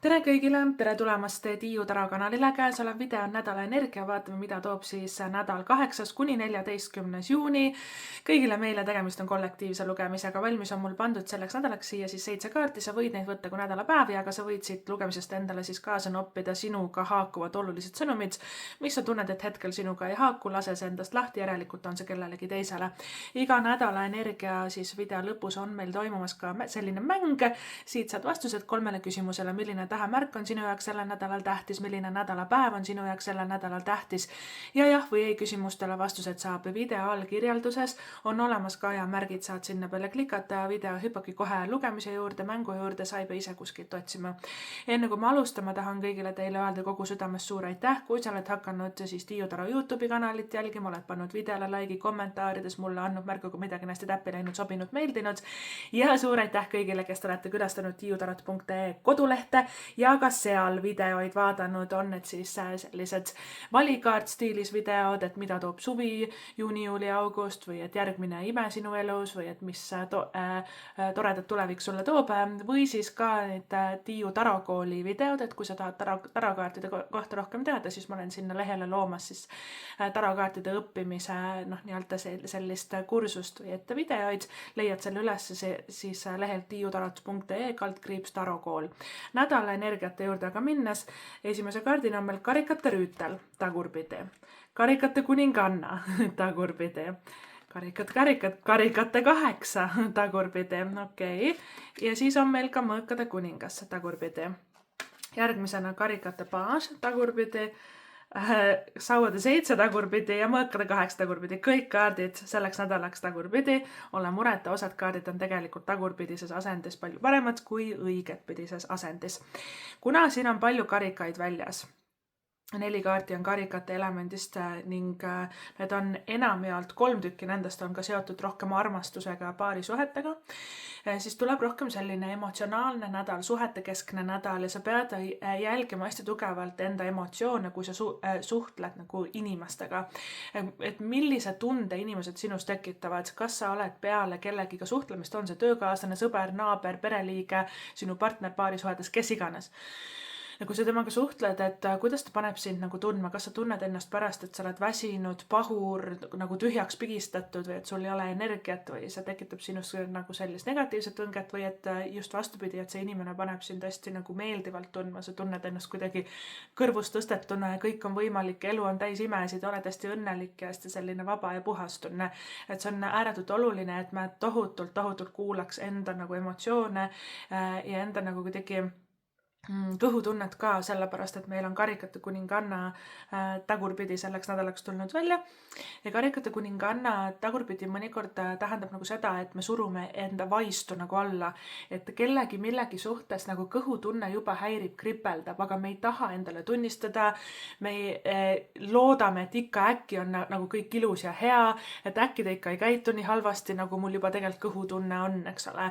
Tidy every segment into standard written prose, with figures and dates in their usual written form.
Tere kõigile, tere tulemast Tiiu Taro kanalile. Käesolev video on nädala energia, vaatame mida toob siis nädal 8. kuni 14. juuni. Kõigile meile tegemist on kollektiivse lugemisega. Valmis on mul pandud selleks nädalaks siia siis 7 kaarti. Sa võid neid võtta kui nädalapäevi, aga sa võid siit lugemisest endale siis kaasa noppida sinuga haakuvad olulised sõnumid, mis sa tunned, et hetkel sinuga ei haaku, lase see endast lahti, järelikult on see kellelegi teisele. Iga nädala energia siis video lõpus on meil toimumas ka selline mäng. Siit saad vastused 3 küsimusele, milline tähemärk on sinu jaoks sellel nädalal tähtis, milline nädalapäev on sinu jaoks sellel nädalal tähtis ja jah või ei küsimustele vastused saab video all kirjelduses. On olemas ka ajamärgid, saad sinna peale klikata, video hüppagi kohe lugemise juurde, mängu juurde, sa ei pea ise kuskilt otsima. Enne kui ma alustama tahan kõigile teile öelda kogu südamest suur aitäh, kui sa oled hakanud siis Tiiu Taro YouTube'i kanalit jälgima, oled pannud videole like'i, kommentaarides mulle andnud märgu, kui midagi on hästi täppi läinud, sobinud, meeldinud ja suur aitäh kõigile, kes te olete külastanud tiiutarot.ee kodulehte ja ka seal videoid vaadanud, on need siis sellised valikaart stiilis videod, et mida toob suvi, juuni, juuli, august või et järgmine ime sinu elus või et mis toredat tulevik sulle toob või siis ka need Tiiu Taro kooli videod, et kui sa tahad tarokaartide kohta rohkem teada, siis ma olen sinna lehele loomas siis tarokaartide õppimise nii-öelda sellist kursust või ette videoid, leiad selle üles siis lehelt tiiutarot.ee /tarokool. Nädala energiate juurde aga minnes, esimese kaardina on meil karikate rüütel, tagurpidi, karikate kuninganna, tagurpidi, karikate 8, tagurpidi, okei. Ja siis on meil ka mõõkade kuningas, tagurpidi. Järgmisena karikate paas, tagurpidi, sauade 7 tagurpidi ja mõõkade 8 tagurpidi. Kõik kaardid selleks nädalaks tagurpidi. Ole mureta, osad kaardid on tegelikult tagurpidises asendis palju paremad kui õigetpidises asendis. Kuna siin on palju karikaid väljas, 4 kaarti on karikate elemendist ning need on enamjaolt 3 tükki, nendest on ka seotud rohkem armastusega ja paarisuhetega, siis tuleb rohkem selline emotsionaalne nädal, suhetekeskne nädal ja sa pead jälgima hästi tugevalt enda emotsioone, kui sa suhtled nagu inimestega. Et millise tunde inimesed sinus tekitavad, kas sa oled peale kellegiga suhtlemist, on see töökaaslane, sõber, naaber, pereliige, sinu partner, paarisuhetes, kes iganes. Ja kui sa temaga suhtled, et kuidas ta paneb sind nagu tundma, kas sa tunned ennast pärast, et sa oled väsinud, pahur, nagu tühjaks pigistatud või et sul ei ole energiat või see tekitab sinus nagu sellist negatiivset tunget või et just vastupidi, et see inimene paneb sind hästi nagu meeldivalt tundma, sa tunned ennast kuidagi kõrvust tõstetuna ja kõik on võimalik, elu on täis imesid, oled hästi õnnelik ja hästi selline vaba ja puhas tunne. Et see on ääretult oluline, et me tohutult kuulaks enda nagu emotsioone ja enda nagu kuidagi kõhutunnet ka, sellepärast, et meil on karikate kuninganna tagurpidi selleks nädalaks tulnud välja. Ja karikate kuninganna tagurpidi mõnikord tähendab nagu seda, et me surume enda vaistu nagu alla, et kellegi millegi suhtes nagu kõhutunne juba häirib, kripeldab, aga me ei taha endale tunnistada, me loodame, et ikka äkki on nagu kõik ilus ja hea, et äkki ta ikka ei käitu nii halvasti, nagu mul juba tegelikult kõhutunne on, eks ole.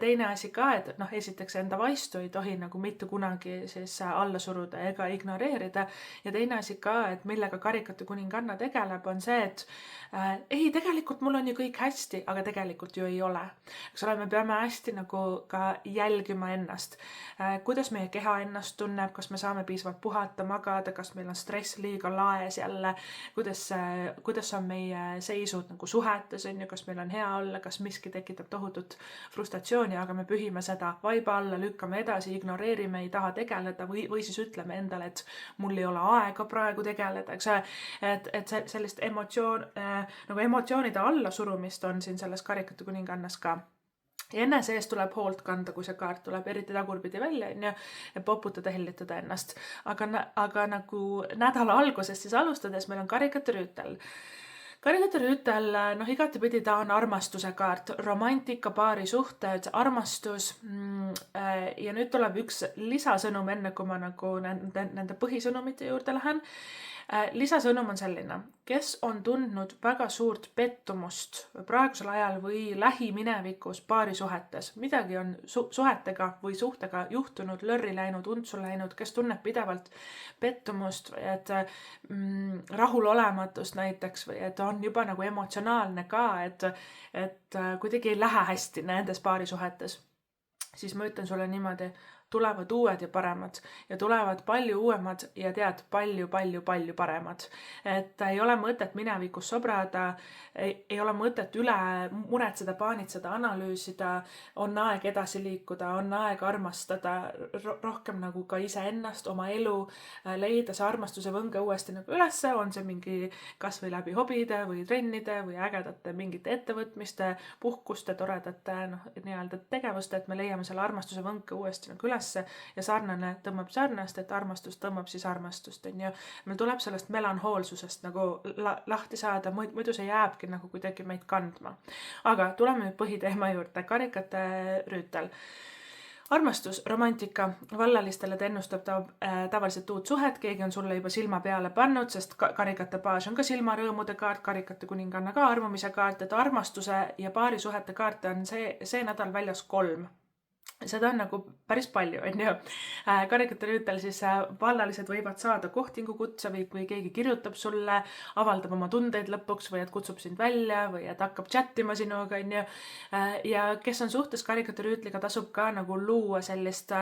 Teine asi ka, et esiteks enda vaistu ei tohi nagu mitte kunagi siis alla suruda ega ignoreerida ja teine asi ka, et millega karikate kuninganna tegeleb, on see, et ei, tegelikult mul on ju kõik hästi, aga tegelikult ju ei ole. Eks ole, me peame hästi nagu ka jälgima ennast, kuidas meie keha ennast tunneb, kas me saame piisavalt puhata, magada, kas meil on stress liiga laes jälle, kuidas on meie seisud nagu suhetes, kas meil on hea olla, kas miski tekitab tohutut frustratsiooni, aga me pühime seda vaiba alla, lükkame edasi, ignoreerime, ei taha tegeleda või siis ütleme endale, et mul ei ole aega praegu tegeleda, eks et sellist nagu emotsioonide allasurumist on siin selles karikate kuningannas ka. Ja enne sees tuleb hoolt kanda, kui see kaart tuleb eriti tagurpidi välja ja poputada, hellitada ennast. Aga nagu nädala alguses siis alustades meil on karikate rüütel. Karikate rüütel, igatepidi ta on armastuse kaart, romantika, paarisuhted, armastus ja nüüd tuleb üks lisasõnum enne, kui ma nagu nende põhisõnumite juurde lähen. Lisasõnum on selline, kes on tundnud väga suurt pettumust praegusel ajal või lähiminevikus paarisuhetes. Midagi on suhetega või suhtega juhtunud, lörri läinud, untsu läinud, kes tunneb pidevalt pettumust või et rahulolematust näiteks või et on juba nagu emotsionaalne ka, et kuidagi ei lähe hästi nendes paarisuhetes. Siis ma ütlen sulle niimoodi, tulevad uued ja paremad ja tulevad palju uuemad ja tead, palju paremad. Et ei ole mõtet minevikus sobrada, ei ole mõtet üle muretseda, paanitseda, analüüsida, on aeg edasi liikuda, on aeg armastada rohkem nagu ka iseennast, oma elu, leida see armastuse võnge uuesti nagu ülesse, on see mingi kas või läbi hobide või trennide või ägedate mingite ettevõtmiste, puhkuste, toredate nii-öelda tegevuste, et me leiame selle armastuse võnke uuesti nagu ülesse ja sarnane tõmbab sarnast, et armastus tõmbab siis armastust, on ju. Meil tuleb sellest melanhoolsusest nagu lahti saada, muidu see jääbki nagu kuidagi meid kandma. Aga tuleme nüüd põhiteema juurde, karikate rüütel. Armastus, romantika, vallalistele ta ennustab tavaliselt uut suhet, keegi on sulle juba silma peale pannud, sest karikate baas on ka silmarõõmude kaart, karikate kuninganna ka armumise kaart, et armastuse ja paarisuhete kaarte on see nädal väljas 3. Seda on nagu päris palju, on ju. Karikate rüütel siis vallalised võivad saada kohtingukutse või kui keegi kirjutab sulle, avaldab oma tundeid lõpuks või et kutsub sind välja või et hakkab chattima sinuga, on ju. Ja kes on suhtes karikate rüütliga, tasub ka nagu luua sellist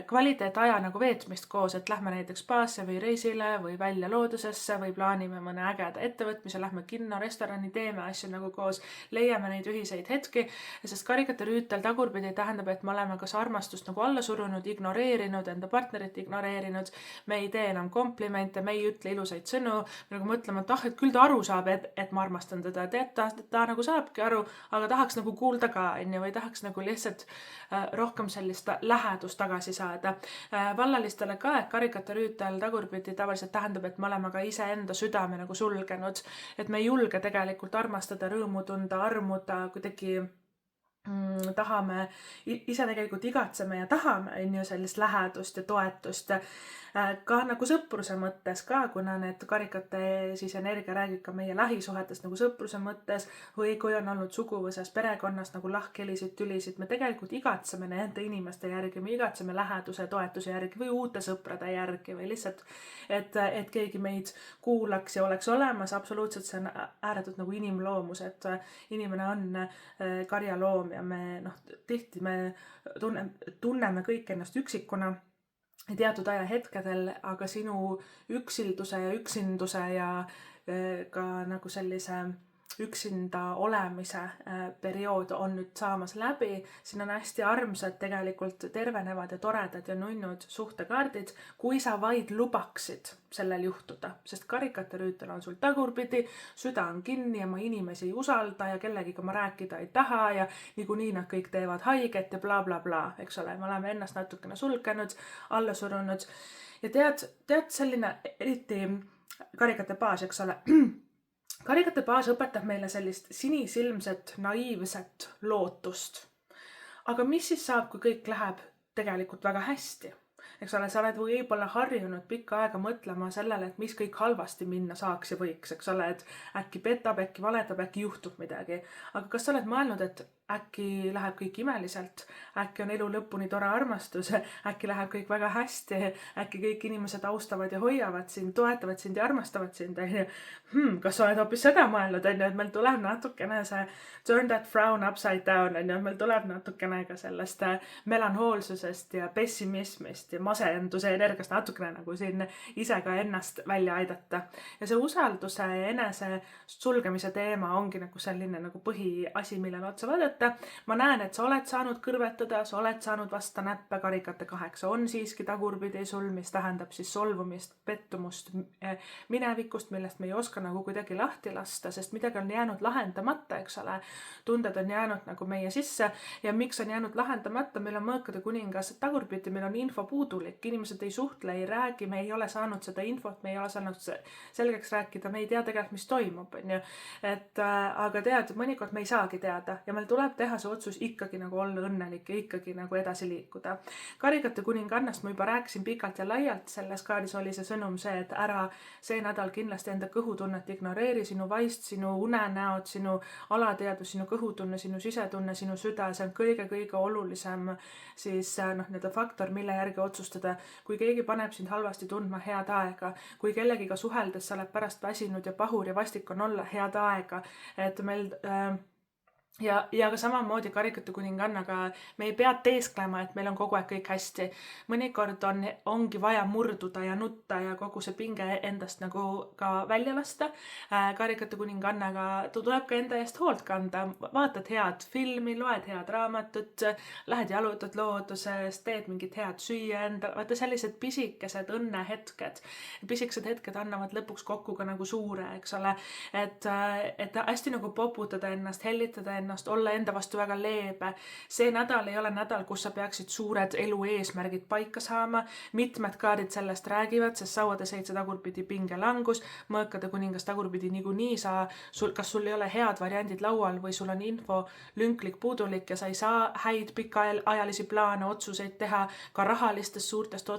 kvaliteetaja nagu veetmist koos, et lähme näiteks spaasse või reisile või välja loodusesse või plaanime mõne ägeda ettevõtmise, lähme kinno, restorani, teeme asju nagu koos, leiame neid ühiseid hetki, sest karikate rüütel tagurpidi tähendab, et me oleme kas armastust nagu alla surunud, ignoreerinud, enda partnerit ignoreerinud, me ei tee enam komplimente, me ei ütle ilusaid sõnu, nagu mõtlema, et et küll ta aru saab, et ma armastan teda, tead, ta nagu saabki aru, aga tahaks nagu kuulda ka, või tahaks nagu lihtsalt rohkem sellist lähedust tagasi saada. Vallalistele ka, et karikate rüütel tagurpidi tavaliselt tähendab, et me oleme ka iseenda südame nagu sulgenud, et me ei julge tegelikult armastada, rõõmu tunda, armuda, kuidagi tahame, ise tegelikult igatseme ja tahame, on ju, sellist lähedust ja toetust. Ka nagu sõpruse mõttes ka, kuna need karikate siis energia räägib ka meie lähisuhetest nagu sõpruse mõttes või kui on olnud suguvõsas perekonnas nagu lahkhelisid, tülisid, me tegelikult igatseme nende inimeste järgi, me igatseme läheduse, toetuse järgi või uute sõprade järgi või lihtsalt, et keegi meid kuulaks ja oleks olemas. Absoluutselt see on ääretult nagu inimloomus, et inimene on karjaloom ja me tihti me tunneme kõik ennast üksikuna teatud ajahetkedel, aga sinu üksilduse ja üksinduse ja ka nagu sellise üksinda olemise periood on nüüd saamas läbi. Siin on hästi armsad tegelikult tervenevad ja toredad ja nunnud suhtekaardid, kui sa vaid lubaksid sellel juhtuda, sest karikate rüütel on sul tagurpidi, süda on kinni ja ma inimesi ei usalda ja kellegiga ma rääkida ei taha ja niikuinii nad kõik teevad haiget ja bla bla bla, eks ole, me oleme ennast natukene sulgenud, alla surunud ja tead selline eriti karikate baas, eks ole, karikate baas õpetab meile sellist sinisilmset, naiivset lootust. Aga mis siis saab, kui kõik läheb tegelikult väga hästi? Eks ole, sa oled võib-olla harjunud pikka aega mõtlema sellele, et mis kõik halvasti minna saaks ja võiks, eks ole, et äkki petab, äkki valetab, äkki juhtub midagi. Aga kas sa oled mõelnud, et äkki läheb kõik imeliselt, äkki on elu lõpuni tore armastus, äkki läheb kõik väga hästi, äkki kõik inimesed austavad ja hoiavad sind, toetavad sind ja armastavad sind, kas sa oled hoopis seda mõelnud, et meil tuleb natukene see turn that frown upside down, meil tuleb natukene ka sellest melanhoolsusest ja pessimismist ja masenduse energiast natukene nagu siin ise ka ennast välja aidata. Ja see usalduse ja enese sulgemise teema ongi nagu selline nagu põhiasi, millele otsa vaadata. Ma näen, et sa oled saanud kõrvetada, sa oled saanud vasta näppe, karikate 8 on siiski tagurpidi sul, mis tähendab siis solvumist, pettumust minevikust, millest me ei oska nagu kuidagi lahti lasta, sest midagi on jäänud lahendamata, eks ole. Tunded on jäänud nagu meie sisse ja miks on jäänud lahendamata, meil on mõõkade kuningas tagurpidi, meil on info puudulik, inimesed ei suhtle, ei räägi, me ei ole saanud seda infot, me ei ole saanud selgeks rääkida, me ei tea tegelikult, mis toimub, on ju. Aga tead, mõnikord me ei saagi teada ja meil tuleb teha see otsus ikkagi nagu olla õnnelik ja ikkagi nagu edasi liikuda. Karikate kuningannast ma juba rääkisin pikalt ja laialt, selles kaardis oli see sõnum see, et ära see nädal kindlasti enda kõhutunnet ignoreeri, sinu vaist, sinu unenäod, sinu alateadvus, sinu kõhutunne, sinu sisetunne, sinu süda, see on kõige olulisem siis nii-öelda faktor, mille järgi otsustada. Kui keegi paneb sind halvasti tundma, head aega, kui kellegiga suheldes sa oled pärast väsinud ja pahur ja vastik on olla, head aega, et meil ja ka samamoodi karikate kuningannaga me ei pea teesklema, et meil on kogu aeg kõik hästi. Mõnikord ongi vaja murduda ja nutta ja kogu see pinge endast nagu ka välja lasta. Karikate kuningannaga tuleb ka enda eest hoolt kanda. Vaatad head filmi, loed head raamatut, lähed jalutad looduses, teed mingit head süüa enda. Vaata sellised pisikesed õnnehetked. Pisikesed hetked annavad lõpuks kokku ka nagu suure, eks ole. Et hästi nagu poputada ennast, hellitada ennast, olla enda vastu väga leebe. See nädal ei ole nädal, kus sa peaksid suured elu eesmärgid paika saama. Mitmed kaardid sellest räägivad, sest sauade 7 tagurpidi pingelangus, mõõkade kuningas tagurpidi niikuinii kas sul ei ole head variandid laual või sul on info lünklik, puudulik ja sa ei saa häid pikaajalisi plaane, otsuseid teha, ka rahalistest suurtest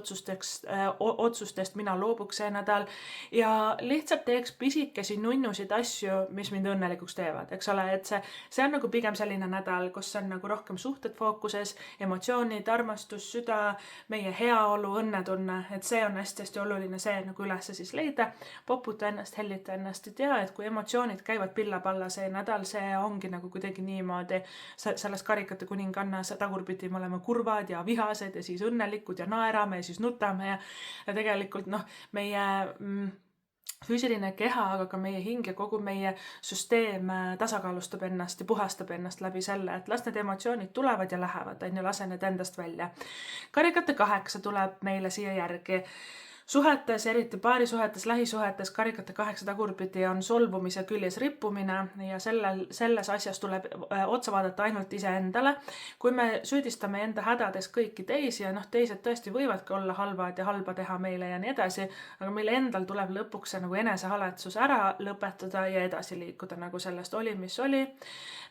otsustest mina loobuks see nädal ja lihtsalt teeks pisikesi nunnusid asju, mis mind õnnelikuks teevad, eks ole, et see on nagu pigem selline nädal, kus on nagu rohkem suhted fookuses, emotsioonid, armastus, süda, meie heaolu, õnnetunne, et see on hästi-hästi oluline see nagu üles siis leida, poputa ennast, hellita ennast ja tea, et kui emotsioonid käivad pilla-palla see nädal, see ongi nagu kuidagi niimoodi, selles karikate kuningannas tagurpidi me oleme kurvad ja vihased ja siis õnnelikud ja naerame ja siis nutame ja tegelikult meie füüsiline keha, aga ka meie hing ja kogu meie süsteem tasakaalustab ennast ja puhastab ennast läbi selle, et las need emotsioonid tulevad ja lähevad, lase need endast välja. Karikate 8 tuleb meile siia järgi. Suhetes, eriti paarisuhetes, lähisuhetes, karikate 8 tagurpidi on solvumise küljes rippumine ja selles asjas tuleb otsa vaadata ainult iseendale. Kui me süüdistame enda hädades kõiki teisi ja teised tõesti võivadki olla halvad ja halba teha meile ja nii edasi, aga meil endal tuleb lõpuks see nagu enesehaletsus ära lõpetada ja edasi liikuda nagu sellest oli, mis oli.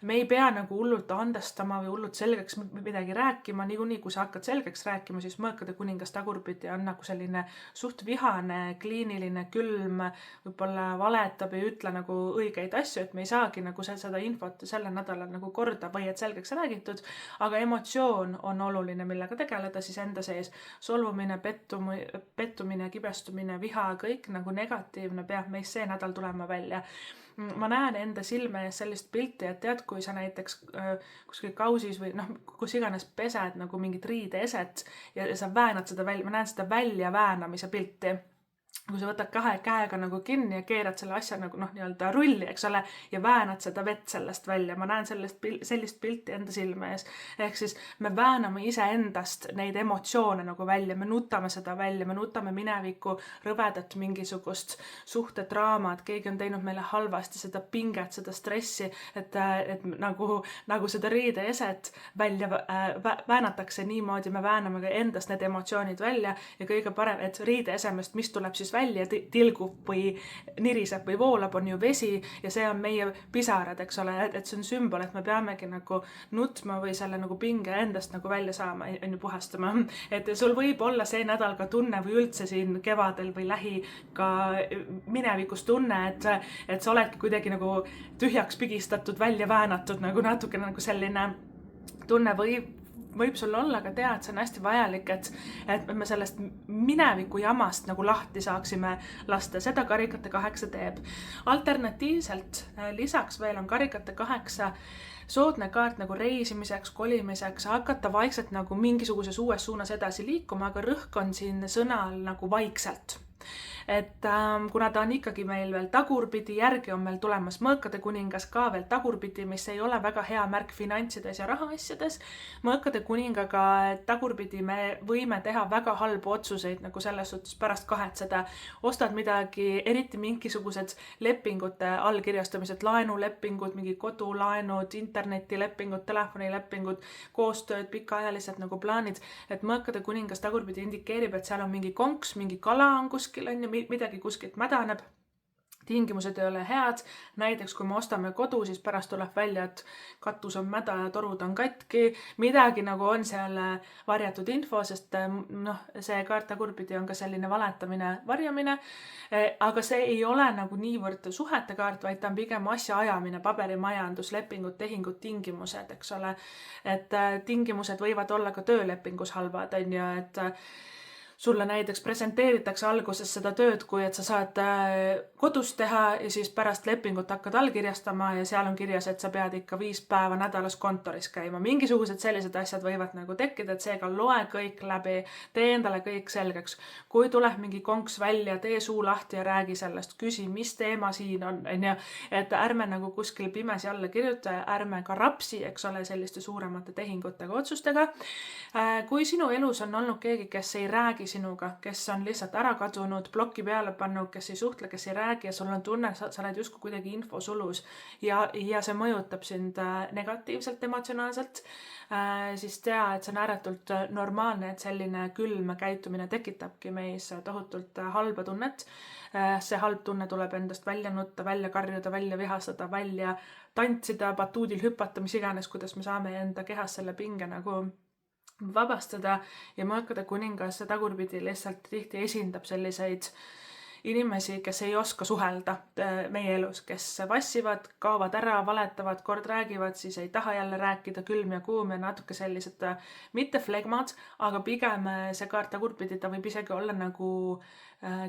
Me ei pea nagu hullult andestama või hullult selgeks midagi rääkima, niikuinii kui sa hakkad selgeks rääkima, siis mõõkade kuningas tagurpidi on nagu selline suht vihane, kliiniline, külm, võib-olla valetab ja ütle nagu õigeid asju, et me ei saagi nagu seda infot selle nädalal nagu korda või et selgeks räägitud, aga emotsioon on oluline, millega tegeleda siis enda sees. Solvumine, pettumine, kibestumine, viha, kõik nagu negatiivne peab meist see nädal tulema välja. Ma näen enda silme ees sellist pilti, et tead, kui sa näiteks kuskil kausis või kus iganes pesed nagu mingit riideeset ja sa väänad seda välja, ma näen seda välja väänamise pilti. Kui sa võtad 2 käega nagu kinni ja keerad selle asja nagu nii-öelda rulli, eks ole, ja väänad seda vett sellest välja. Ma näen sellist pilti enda silme ees. Ehk siis me vääname iseendast neid emotsioone nagu välja, me nutame seda välja, me nutame mineviku rõvedat mingisugust suhtedraamat, keegi on teinud meile halvasti, seda pinget, seda stressi, et nagu seda riideeset välja väänatakse niimoodi, me vääname ka endast need emotsioonid välja ja kõige parem, et riideesemest, mis tuleb siis välja, tilgub või niriseb või voolab, on ju vesi ja see on meie pisarad, eks ole, et see on sümbol, et me peamegi nagu nutma või selle nagu pinge endast nagu välja saama, on ju puhastama. Et sul võib olla see nädal ka tunne või üldse siin kevadel või ka minevikus tunne, et sa oledki kuidagi nagu tühjaks pigistatud, välja väänatud, nagu natuke nagu selline tunne võib sul olla, aga tea, et see on hästi vajalik, et me sellest mineviku jamast nagu lahti saaksime lasta. Seda karikate 8 teeb. Alternatiivselt lisaks veel on karikate 8 soodne kaart nagu reisimiseks, kolimiseks, hakata vaikselt nagu mingisuguses uues suunas edasi liikuma, aga rõhk on siin sõnal nagu vaikselt. Et kuna ta on ikkagi meil veel tagurpidi, järgi on meil tulemas mõõkade kuningas ka veel tagurpidi, mis ei ole väga hea märk finantsides ja rahaasjades. Mõõkade kuningaga tagurpidi me võime teha väga halbu otsuseid, nagu selles suhtes pärast kahetseda. Ostad midagi, eriti mingisugused lepingute allkirjastamised, laenulepingud, mingi kodulaenud, internetilepingud, telefonilepingud, koostööd, pikaajalised nagu plaanid. Et mõõkade kuningas tagurpidi indikeerib, et seal on mingi konks, mingi kala on kuskil, on ju, midagi kuskilt mädaneb, tingimused ei ole head, näiteks kui me ostame kodu, siis pärast tuleb välja, et katus on mäda ja torud on katki, midagi nagu on seal varjatud info, sest see kaart tagurpidi on ka selline valetamine, varjamine, aga see ei ole nagu niivõrd suhete kaart, vaid ta on pigem asja ajamine, paberimajandus, lepingud, tehingud, tingimused, eks ole, et tingimused võivad olla ka töölepingus halvad, on ju, et sulle näiteks presenteeritakse alguses seda tööd, kui et sa saad kodus teha ja siis pärast lepingut hakkad allkirjastama ja seal on kirjas, et sa pead ikka 5 päeva nädalas kontoris käima. Mingisugused sellised asjad võivad nagu tekkida, et seega loe kõik läbi, tee endale kõik selgeks. Kui tuleb mingi konks välja, tee suu lahti ja räägi sellest, küsi, mis teema siin on, et ärme nagu kuskil pimesi alla kirjuta ja ärme ka rapsi, eks ole, selliste suuremate tehingutega, otsustega. Kui sinu elus on olnud keegi, kes ei räägi sinuga, kes on lihtsalt ära kadunud, ploki peale pannud, kes ei suhtle, kes ei räägi ja sul on tunne, sa oled justkui kuidagi infosulus ja see mõjutab sind negatiivselt, emotsionaalselt, siis tea, et see on ääretult normaalne, et selline külm käitumine tekitabki meis tohutult halba tunnet. See halb tunne tuleb endast välja nutta, välja karjuda, välja vihastada, välja tantsida, batuudil hüpata, mis iganes, kuidas me saame enda kehas selle pinge nagu vabastada ja Mõõkade kuningas tagurpidi lihtsalt tihti esindab selliseid inimesi, kes ei oska suhelda meie elus, kes vassivad, kaovad ära, valetavad, kord räägivad, siis ei taha jälle rääkida, külm ja kuum ja natuke sellised mitte flegmad, aga pigem see kaart tagurpidi ta võib isegi olla nagu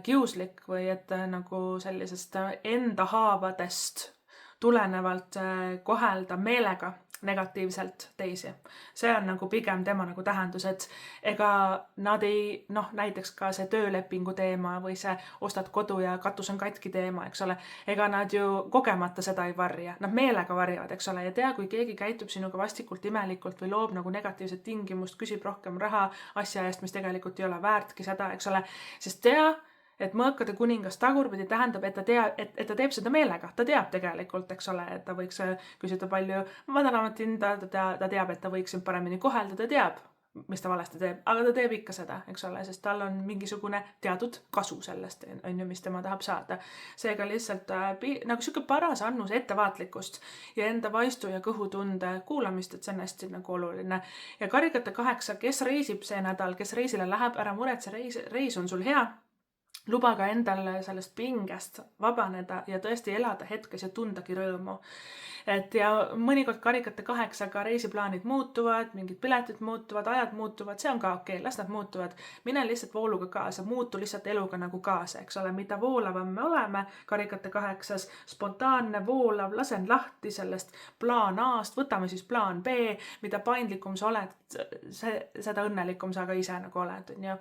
kiuslik või et nagu sellisest enda haavadest tulenevalt kohelda meelega negatiivselt teisi. See on nagu pigem tema nagu tähendus, et ega nad ei, näiteks ka see töölepingu teema või see ostad kodu ja katus on katki teema, eks ole, ega nad ju kogemata seda ei varja, nad meelega varjavad, eks ole, ja tea, kui keegi käitub sinuga vastikult, imelikult või loob nagu negatiivset tingimust, küsib rohkem raha asja eest, mis tegelikult ei ole väärtki seda, eks ole, sest tea, et Mõõkade kuningas tagurpidi tähendab, et ta teeb seda meelega, ta teab tegelikult, eks ole, et ta võiks küsida palju madalamat hinda, ta teab, et ta võiks sind paremini kohelda, ta teab, mis ta valesti teeb, aga ta teeb ikka seda, eks ole, sest tal on mingisugune teatud kasu sellest, on ju, mis tema tahab saada. Seega lihtsalt nagu siuke paras annus ettevaatlikkust ja enda vaistu ja kõhutunde kuulamist, et see on hästi nagu oluline. Ja karikate 8, kes reisib see nädal, kes reisile läheb, ära muretse, reis on sul hea. Luba ka endal sellest pingest vabaneda ja tõesti elada hetkes ja tundagi rõõmu. Ja mõnikord karikate 8 ka reisiplaanid muutuvad, mingid piletid muutuvad, ajad muutuvad, see on ka okei, las nad muutuvad. Mine lihtsalt vooluga kaasa, muutu lihtsalt eluga nagu kaasa, eks ole, mida voolavam me oleme karikate 8, spontaanne, voolav, lasen lahti sellest plaan A-st, võtame siis plaan B, mida paindlikum sa oled, seda õnnelikum sa ka ise nagu oled, on ju.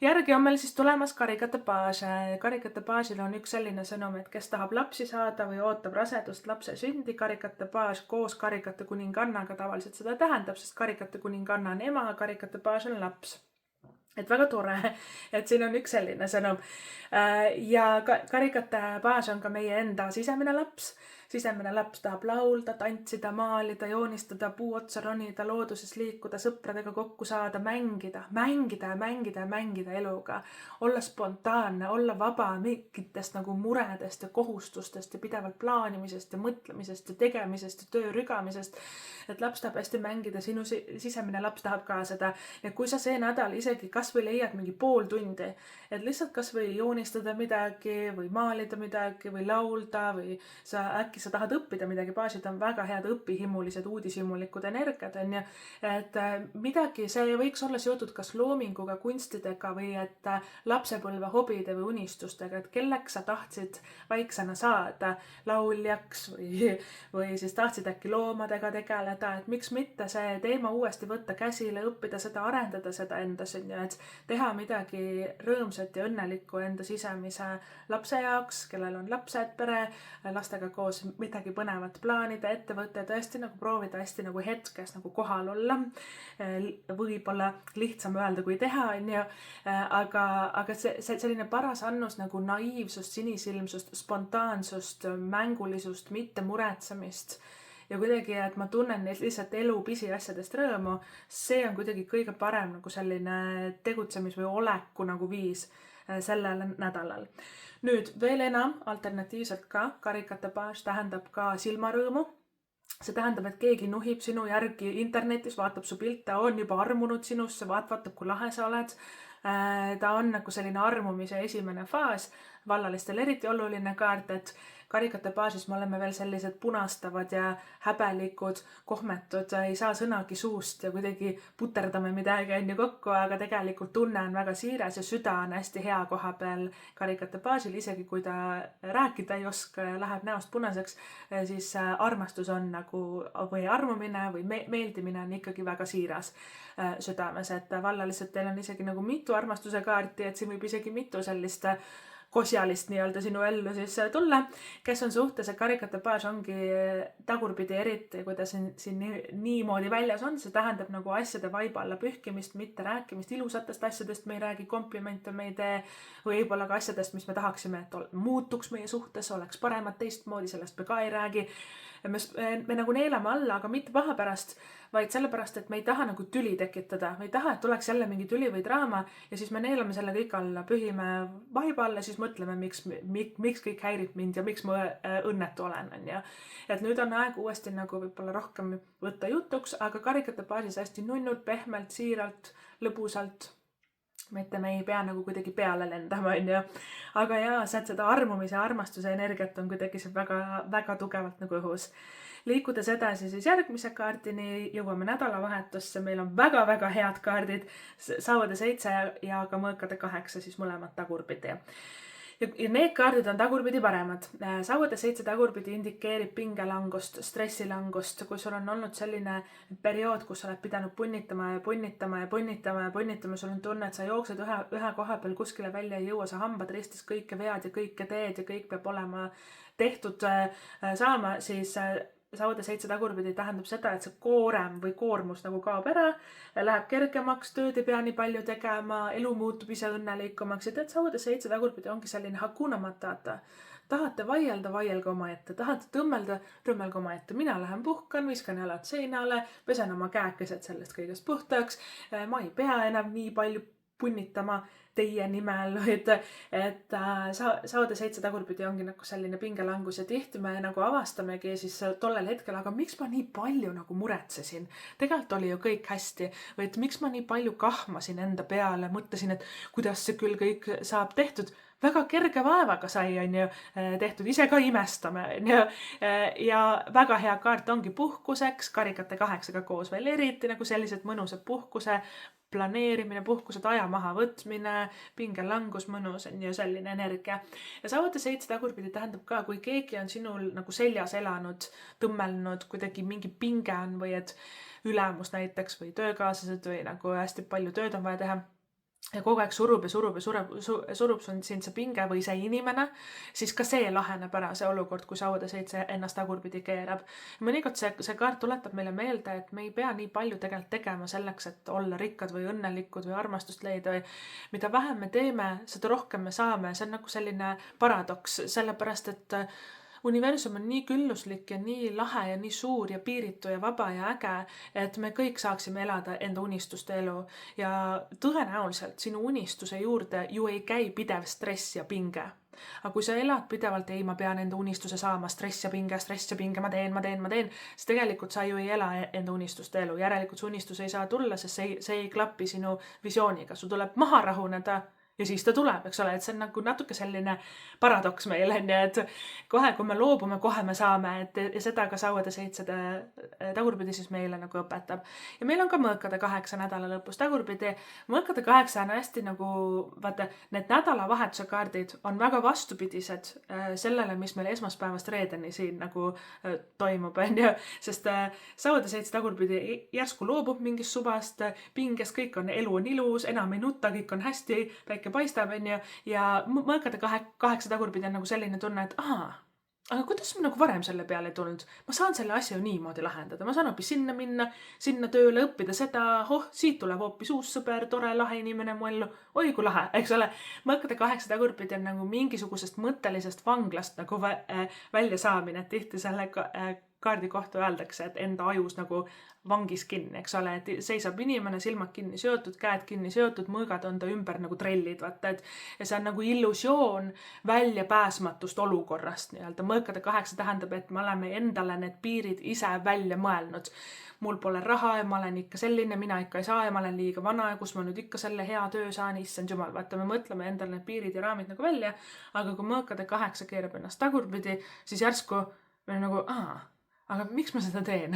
Järgi on meil siis tulemas karikate paas. Karikate paasil on üks selline sõnum, et kes tahab lapsi saada või ootab rasedust lapse sündi, karikate paas koos karikate kuningannaga tavaliselt seda tähendab, sest karikate kuninganna on ema, karikate paas on laps. Et väga tore, et siin on üks selline sõnum. Ja karikate paas on ka meie enda sisemine laps. Sisemine laps tahab laulda, tantsida, maalida, joonistada, puu otsa ronida, looduses liikuda, sõpradega kokku saada, mängida eluga. Olla spontaanne, olla vaba mingitest nagu muredest ja kohustustest ja pidevalt plaanimisest ja mõtlemisest ja tegemisest ja töö rügamisest. Et laps tahab hästi mängida, sinu sisemine laps tahab ka seda. Ja kui sa see nädal isegi kas või leiad mingi pool tundi, et lihtsalt kas või joonistada midagi või maalida midagi või laulda või äkki sa tahad õppida midagi, baasid on väga head õpihimulised, uudishimulikud energiat, on ju, et midagi, see võiks olla seotud kas loominguga, kunstidega või et lapsepõlve hobide või unistustega, et kelleks sa tahtsid väiksena saada, lauljaks või siis tahtsid äkki loomadega tegeleda, et miks mitte see teema uuesti võtta käsile, õppida seda, arendada seda endas, on ju, et teha midagi rõõmsat ja õnnelikku enda sisemise lapse jaoks, kellel on lapsed, pere, lastega koos midagi põnevat plaanida, ettevõtte, tõesti nagu proovida hästi nagu hetkes nagu kohal olla. Võib-olla lihtsam öelda kui teha, on ju, aga see selline paras annus nagu naiivsust, sinisilmsust, spontaansust, mängulisust, mitte muretsemist ja kuidagi, et ma tunnen lihtsalt elu pisiasjadest rõõmu, see on kuidagi kõige parem nagu selline tegutsemis- või oleku nagu viis sellel nädalal. Nüüd veel enam alternatiivselt ka karikate paas tähendab ka silmarõõmu. See tähendab, et keegi nuhib sinu järgi internetis, vaatab su pilte, on juba armunud sinusse, vaatab, kui lahe sa oled. Ta on nagu selline armumise esimene faas, vallalistel eriti oluline kaart, et karikate baasis me oleme veel sellised punastavad ja häbelikud, kohmetud, ei saa sõnagi suust ja kuidagi puterdame midagi on ju kokku, aga tegelikult tunne on väga siiras ja süda on hästi hea koha peal karikate baasil, isegi kui ta rääkida ei oska ja läheb näost punaseks, siis armastus on nagu või armumine või meeldimine on ikkagi väga siiras südames, et vallalised teil on isegi nagu mitu armastuse kaarti, et siin võib isegi mitu sellist kosjalist nii-öelda sinu ellu siis tulla, kes on suhtes, et karikate baas ongi tagurpidi eriti, kui ta siin niimoodi väljas on, see tähendab nagu asjade vaiba alla pühkimist, mitte rääkimist ilusatest asjadest, me ei räägi komplimente, me ei tee võib-olla ka asjadest, mis me tahaksime, et muutuks meie suhtes, oleks paremad teistmoodi, sellest me ka ei räägi. Me nagu neelame alla, aga mitte paha pärast, vaid sellepärast, et me ei taha nagu tüli tekitada. Me ei taha, et tuleks jälle mingi tüli või draama ja siis me neelame selle kõik alla, pühime vaiba alla, siis mõtleme, miks kõik häirib mind ja miks ma õnnetu olen. Ja. Et nüüd on aeg uuesti nagu võib-olla rohkem võtta jutuks, aga karikate baasis hästi nunnult, pehmelt, siiralt, lõbusalt. Mitte me ei pea nagu kuidagi peale lendama, on ju. Aga jaa, seda armumise ja armastuse energiat on kuidagi see väga, väga tugevalt nagu õhus. Liikudes edasi siis järgmise kaardini, jõuame nädalavahetusse, meil on väga-väga head kaardid, sauade 7 ja ka mõõkade 8, siis mõlemad tagurpidi. Ja need kaardid on tagurpidi paremad. Sauade 7 tagurpidi indikeerib pingelangust, stressilangust, kui sul on olnud selline periood, kus sa oled pidanud punnitama, sul on tunne, et sa jooksed ühe koha peal kuskile välja ei jõua, sa hambad ristis kõike vead ja kõike teed ja kõik peab olema tehtud saama, siis sauade 7 tagurpidi tähendab seda, et see koorem või koormus nagu kaob ära, läheb kergemaks, tööd ei pea nii palju tegema, elu muutub ise õnnelikumaks ja tead, sauade 7 tagurpidi ongi selline hakuna matata. Tahate vaielda, vaielge oma ette, tahate tõmmelda, tõmmelge oma ette. Mina lähen puhkan, viskan jalad seinale, pesen oma käekesed sellest kõigest puhtaks, ma ei pea enam nii palju punnitama teie nimel, et sauade 7 tagurpidi ongi nagu selline pingelangus ja tihti me nagu avastamegi siis tollel hetkel, aga miks ma nii palju nagu muretsesin? Tegelikult oli ju kõik hästi, või et miks ma nii palju kahmasin enda peale, mõtlesin, et kuidas see küll kõik saab tehtud, väga kerge vaevaga sai, on ju, tehtud, ise ka imestame, on ju, ja väga hea kaart ongi puhkuseks, karikate 8 koos veel eriti, nagu sellised mõnusad puhkuse planeerimine, puhkused, aja maha võtmine, pingelangus, mõnus on ju selline energia. Ja sauade 7 tagurpidi tähendab ka, kui keegi on sinul nagu seljas elanud, tõmmelnud, kuidagi mingi pinge on või et ülemus näiteks või töökaaslased või nagu hästi palju tööd on vaja teha ja kogu aeg surub sind see pinge või see inimene, siis ka see laheneb ära see olukord, kui sauade 7 ennast tagurpidi keerab. Mõnikord see kaart tuletab meile meelde, et me ei pea nii palju tegelikult tegema selleks, et olla rikkad või õnnelikud või armastust leida või mida vähem me teeme, seda rohkem me saame. See on nagu selline paradoks, sellepärast et universum on nii külluslik ja nii lahe ja nii suur ja piiritu ja vaba ja äge, et me kõik saaksime elada enda unistuste elu. Ja tõenäoliselt sinu unistuse juurde ju ei käi pidev stress ja pinge. Aga kui sa elad pidevalt, ei ma pean enda unistuse saama, stress ja pinge, ma teen, siis tegelikult sa ju ei ela enda unistuste elu. Järelikult su unistus ei saa tulla, sest see ei klapi sinu visiooniga. Sul tuleb maha rahuneda ja siis ta tuleb, eks ole, et see on nagu natuke selline paradoks meil, et kohe, kui me loobume, kohe me saame, ja seda ka sauade 7 tagurpidi siis meile nagu õpetab. Ja meil on ka mõõkade 8 nädala lõpus tagurpidi. Mõõkade 8 on hästi nagu, vaata, need nädalavahetuse kaardid on väga vastupidised sellele, mis meil esmaspäevast reedeni siin nagu toimub, sest sauade 7 tagurpidi järsku loobub mingist suvast, pinges, kõik on, elu on ilus, enam ei nuta, kõik on hästi, päike paistab, ja mõõkade 8 tagurpidi on nagu selline tunne, et aga kuidas ma nagu varem selle peale ei tulnud? Ma saan selle asja ju niimoodi lahendada, ma saan hoopis sinna minna, sinna tööle õppida seda, siit tuleb hoopis uus sõber, tore, lahe inimene mu ellu, oi kui lahe, eks ole. Mõõkade 8 tagurpidi on nagu mingisugusest mõttelisest vanglast nagu välja saamine, et tihti selle kaardi kohta öeldakse, et enda ajus nagu vangis kinni, eks ole, et seisab inimene, silmad kinni seotud, käed kinni seotud, mõõgad on ta ümber nagu trellid, vaata, et ja see on nagu illusioon väljapääsmatust olukorrast nii-öelda. Mõõkade 8 tähendab, et me oleme endale need piirid ise välja mõelnud. Mul pole raha ja ma olen ikka selline, mina ikka ei saa ja ma olen liiga vana ja kus ma nüüd ikka selle hea töö saan, issand jumal, vaata, me mõtleme endale need piirid ja raamid nagu välja, aga kui mõõkade 8 keerab ennast tagurpidi, siis järsku me nagu, aga miks ma seda teen,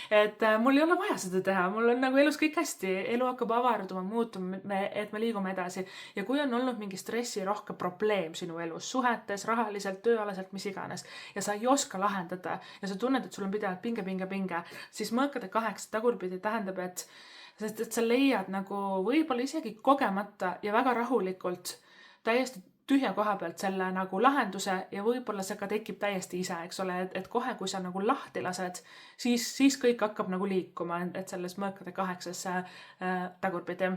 et mul ei ole vaja seda teha, mul on nagu elus kõik hästi, elu hakkab avarduma, muutuma, et me liigume edasi. Ja kui on olnud mingi stressirohke probleem sinu elus, suhetes, rahaliselt, tööalaselt, mis iganes, ja sa ei oska lahendada ja sa tunned, et sul on pidevalt pinge, siis mõõkade 8 tagurpidi tähendab, et sa leiad nagu võib-olla isegi kogemata ja väga rahulikult täiesti tühja koha pealt selle nagu lahenduse ja võib-olla see ka tekib täiesti ise, eks ole, et kohe, kui sa nagu lahti lased, siis kõik hakkab nagu liikuma, et selles mõõkade 8 tagurpidi.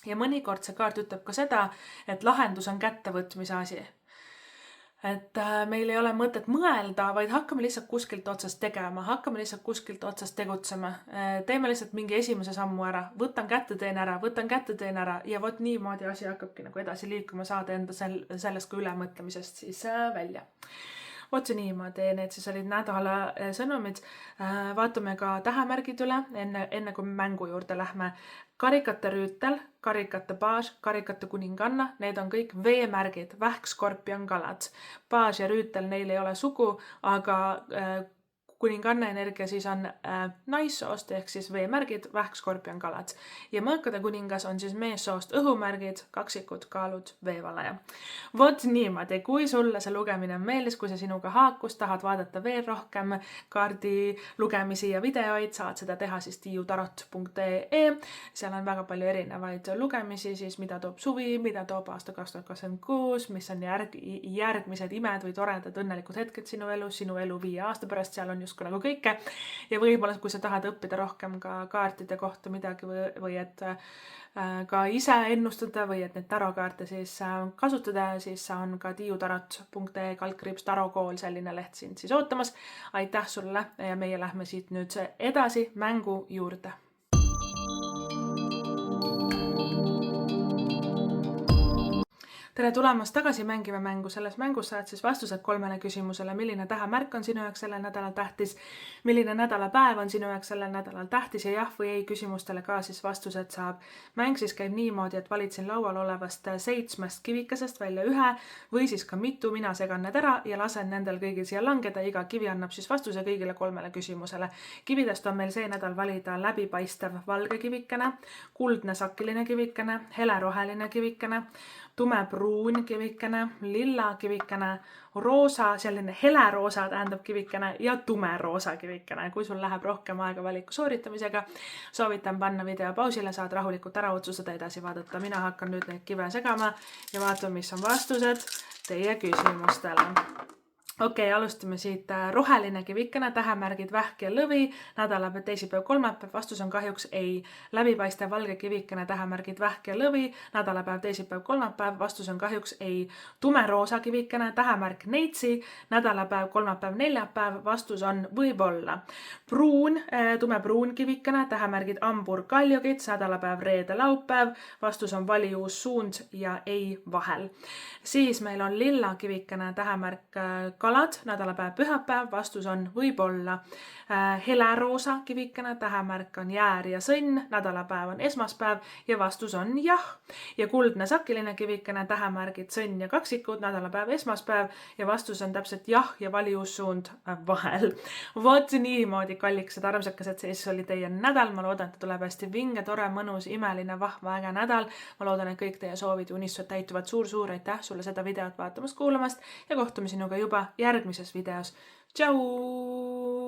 Ja mõnikord see kaart ütleb ka seda, et lahendus on kättevõtmise asi. Et meil ei ole mõtet mõelda, vaid hakkame lihtsalt kuskilt otsast tegema, hakkame lihtsalt kuskilt otsast tegutsema. Teeme lihtsalt mingi esimese sammu ära, võtan kätte, teen ära ja vot niimoodi asi hakkabki nagu edasi liikuma, saada enda sellest kui ülemõtlemisest siis välja. Vot see niimoodi, need siis olid nädala sõnumid. Vaatame ka tähemärgid üle, enne kui mängu juurde lähme. Karikate rüütel, karikate paas, karikate kuninganna, need on kõik veemärgid, vähk, skorpion, kalad. Paas ja rüütel, neil ei ole sugu, aga kuninganna energia siis on naissoost ehk siis veemärgid, vähk, skorpion, kalad. Ja mõõkade kuningas on siis meessoost õhumärgid, kaksikud, kaalud, veevalaja. Vot niimoodi, kui sulle see lugemine meeldis, kui see sinuga haakus, tahad vaadata veel rohkem kaardi lugemisi ja videoid, saad seda teha siis tiiutarot.ee. Seal on väga palju erinevaid lugemisi, siis mida toob suvi, mida toob aasta 2026, mis on järgmised imed või toredad õnnelikud hetked sinu elus, sinu elu 5 aasta pärast, seal on justkui nagu kõike. Ja võib-olla, kui sa tahad õppida rohkem ka kaartide kohta midagi või et ka ise ennustada või et neid tarokaarte siis kasutada, siis on ka tiiutarot.ee/tarokool selline leht sind siis ootamas. Aitäh sulle ja meie lähme siit nüüd edasi mängu juurde. Tere tulemast tagasi Mängime mängu. Selles mängus saad siis vastused 3 küsimusele, milline tähemärk on sinu jaoks sellel nädalal tähtis, milline nädalapäev on sinu jaoks sellel nädalal tähtis ja jah või ei küsimustele ka siis vastused saab. Mäng siis käib niimoodi, et valitsin laual olevast 7 kivikesest välja 1 või siis ka mitu, mina segan need ära ja lasen nendel kõigil siia langeda. Iga kivi annab siis vastuse kõigile 3 küsimusele. Kividest on meil see nädal valida läbipaistev valge kivikene, kuldne sakiline kivikene, heleroheline kivikene, tumepruun kivikene, lilla kivikene, roosa, selline heleroosa tähendab kivikene ja tumeroosa kivikene. Kui sul läheb rohkem aega valiku sooritamisega, soovitan panna video pausile, saad rahulikult ära otsustada edasi vaadata. Mina hakkan nüüd neid kive segama ja vaatame, mis on vastused teie küsimustele. Okei, alustame siit. Roheline kivikene, tähemärgid vähk ja lõvi, nädalapäev, teisipäev, kolmapäev, vastus on kahjuks ei. Läbipaistev valge kivikene, tähemärgid vähk ja lõvi, nädalapäev, teisipäev, kolmapäev, vastus on kahjuks ei. Tumeroosa kivikene, tähemärk neitsi, nädalapäev, kolmapäev, neljapäev, vastus on võib-olla. Tumepruun kivikene, tähemärgid ambur, kaljukits, nädalapäev, reede, laupäev, vastus on vali uus suund ja ei vahel. Siis meil on lilla kivikene, tähemärk kalad, nädalapäev, pühapäev, vastus on võib-olla. Heleroosa kivikene, tähemärk on jäär ja sõnn, nädalapäev on esmaspäev ja vastus on jah. Ja kuldne sakiline kivikene, tähemärgid sõnn ja kaksikud, nädalapäev, esmaspäev ja vastus on täpselt jah ja vali uus suund vahel. Vot niimoodi, kalliksed armsakesed, siis oli teie nädal. Ma loodan, et tuleb hästi vinge, tore, mõnus, imeline, vahva, äge nädal. Ma loodan, et kõik teie soovid ja unistused täituvad. Suur aitäh sulle seda videot vaatamast, kuulamast ja kohtume sinuga juba järgmises videos. Tšau!